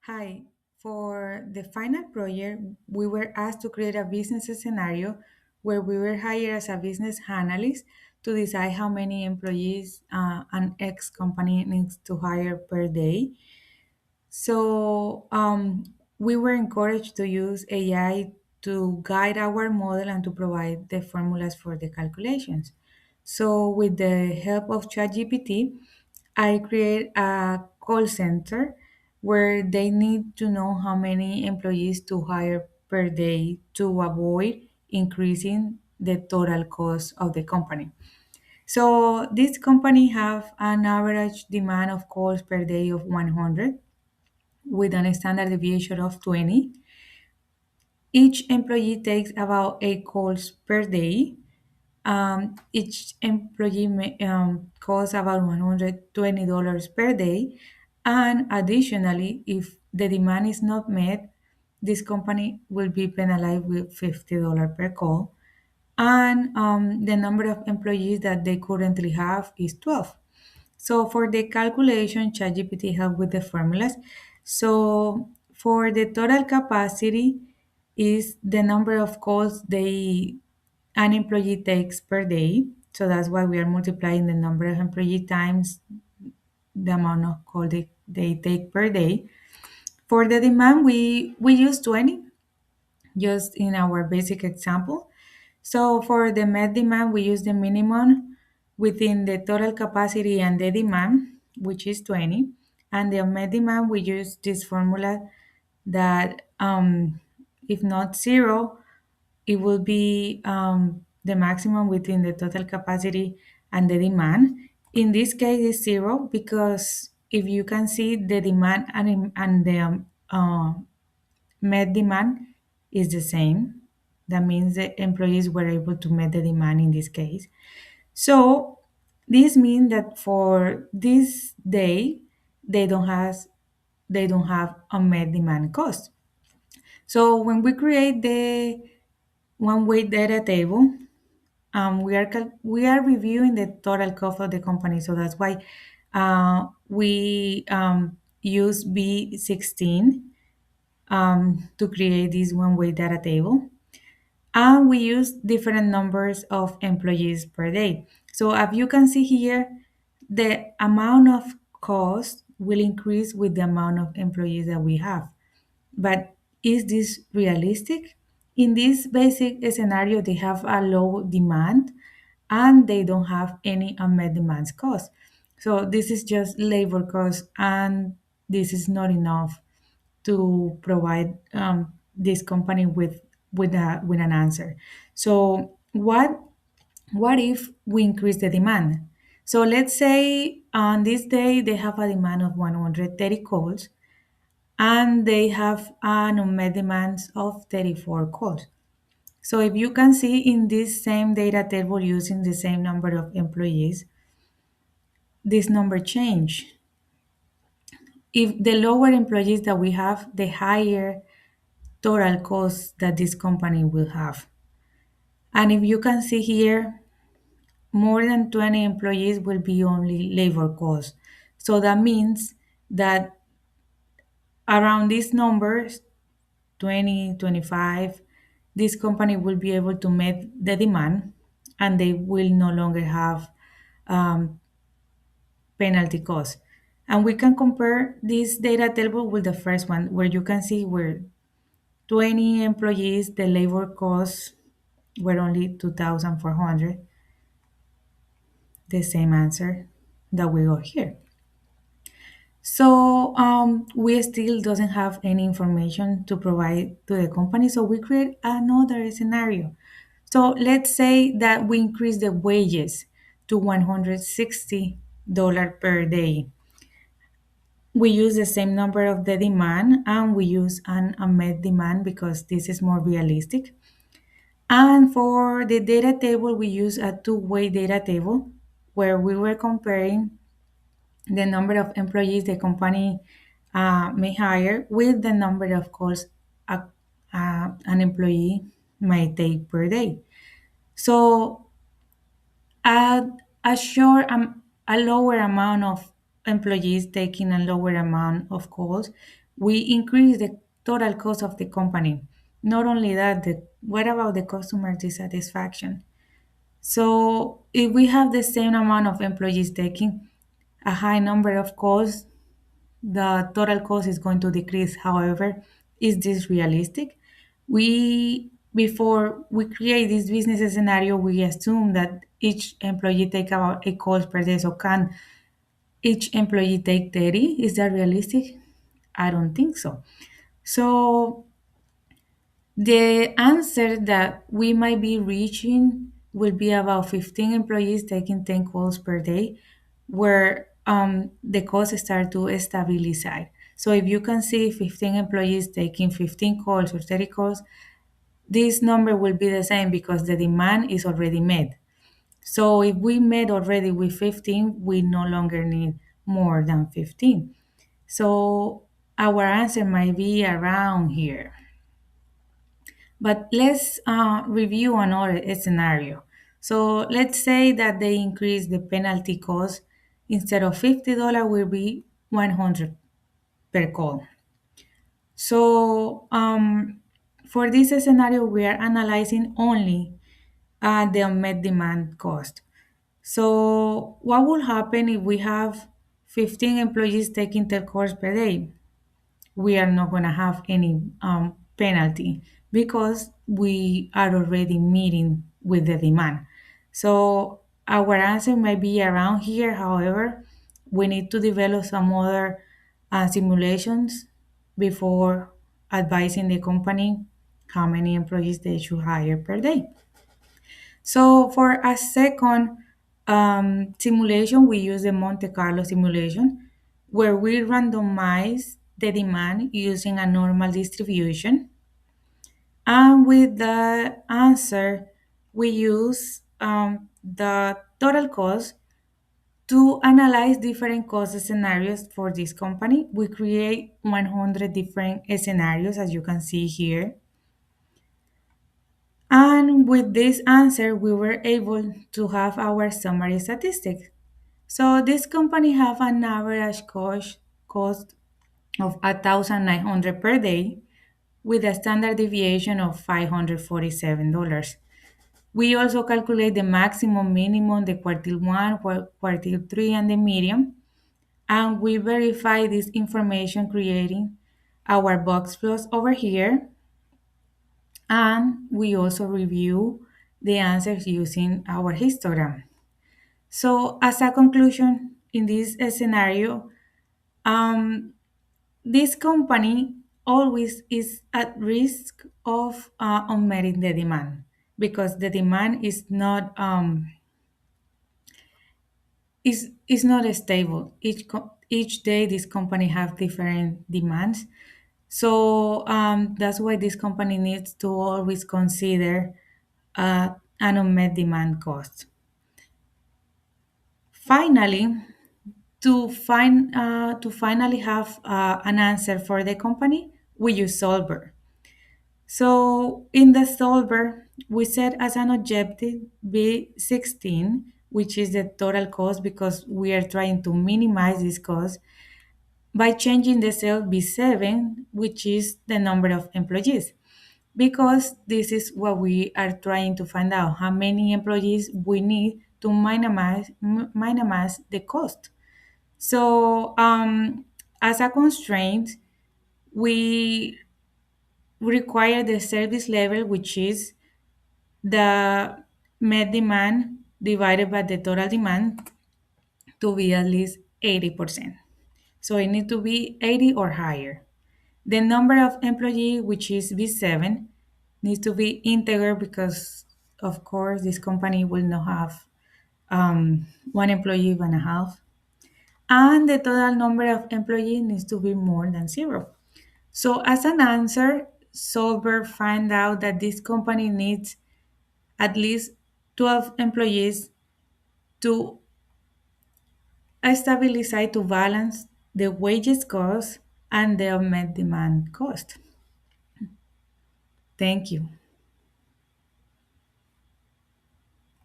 Hi, for the final project, we were asked to create a business scenario where we were hired as a business analyst to decide how many employees an X company needs to hire per day. So we were encouraged to use AI to guide our model and to provide the formulas for the calculations. So with the help of ChatGPT, I create a call center where they need to know how many employees to hire per day to avoid increasing the total cost of the company. So this company have an average demand of calls per day of 100 with a standard deviation of 20. Each employee takes about 8 calls per day. Each employee costs about $120 per day. And additionally, if the demand is not met, this company will be penalized with $50 per call. And the number of employees that they currently have is 12. So for the calculation, ChatGPT help with the formulas. So for the total capacity is the number of calls an employee takes per day. So that's why we are multiplying the number of employee times the amount of call they take per day. For the demand, we use 20 just in our basic example. So for the met demand, we use the minimum within the total capacity and the demand, which is 20. And the unmet demand, we use this formula that if not zero, it will be the maximum between the total capacity and the demand. In this case, it's zero because if you can see the demand and the met demand is the same. That means the employees were able to meet the demand in this case. So this means that for this day, they don't have they don't have unmet demand cost. So when we create the one-way data table, we are reviewing the total cost of the company. So that's why we use B16 to create this one-way data table. And we use different numbers of employees per day. So as you can see here, the amount of cost will increase with the amount of employees that we have. But is this realistic? In this basic scenario, they have a low demand and they don't have any unmet demands cost. So this is just labor cost, and this is not enough to provide this company with an answer. So what if we increase the demand? So let's say on this day they have a demand of 130 calls and they have an unmet demands of 34 calls. So if you can see in this same data table using the same number of employees, this number change. If the lower employees that we have, the higher total cost that this company will have. And if you can see here, more than 20 employees will be only labor costs. So that means that around these numbers, 20, 25, this company will be able to meet the demand and they will no longer have um, penalty costs. And we can compare this data table with the first one where you can see where 20 employees, the labor costs were only 2,400, the same answer that we got here. So we still doesn't have any information to provide to the company. So we create another scenario. So let's say that we increase the wages to $160 per day. We use the same number of the demand and we use an unmet demand because this is more realistic. And for the data table, we use a two-way data table where we were comparing the number of employees the company may hire with the number of calls an employee may take per day. So a lower amount of employees taking a lower amount of calls, we increase the total cost of the company. Not only that, what about the customer dissatisfaction? So if we have the same amount of employees taking a high number of calls, the total cost is going to decrease. However, is this realistic? We Before we create this business scenario, we assume that each employee take about 8 calls per day. So can each employee take 30? Is that realistic? I don't think so. So the answer that we might be reaching will be about 15 employees taking 10 calls per day, where the costs start to stabilize. So if you can see 15 employees taking 15 calls or 30 calls, this number will be the same because the demand is already met. So if we met already with 15, we no longer need more than 15. So our answer might be around here. But let's review another scenario. So let's say that they increase the penalty cost. Instead of $50 will be 100 per call. So for this scenario, we are analyzing only the unmet demand cost. So what will happen if we have 15 employees taking 10 calls per day? We are not going to have any penalty because we are already meeting with the demand. So our answer might be around here. However, we need to develop some other simulations before advising the company how many employees they should hire per day. So for a second simulation, we use the Monte Carlo simulation, where we randomize the demand using a normal distribution. And with the answer, we use the total cost to analyze different cost scenarios for this company. We create 100 different scenarios, as you can see here. And with this answer, we were able to have our summary statistics. So this company have an average cost of 1,900 per day with a standard deviation of $547. We also calculate the maximum, minimum, the quartile 1, quartile 3, and the median. And we verify this information creating our box plots over here. And we also review the answers using our histogram. So as a conclusion, in this scenario, um, this company always is at risk of unmeeting the demand because the demand is not stable. Each day, this company have different demands. So that's why this company needs to always consider an unmet demand cost. Finally, to finally have an answer for the company, we use Solver. So in the Solver, we set as an objective B16, which is the total cost because we are trying to minimize this cost by changing the cell B7, which is the number of employees. Because this is what we are trying to find out how many employees we need to minimize the cost. So, as a constraint, we require the service level, which is the met demand divided by the total demand, to be at least 80%. So it needs to be 80 or higher. The number of employees, which is B7, needs to be integer because, of course, this company will not have one employee and a half. And the total number of employees needs to be more than zero. So as an answer, Solver find out that this company needs at least 12 employees to stabilize to balance the wages cost and the unmet demand cost. Thank you.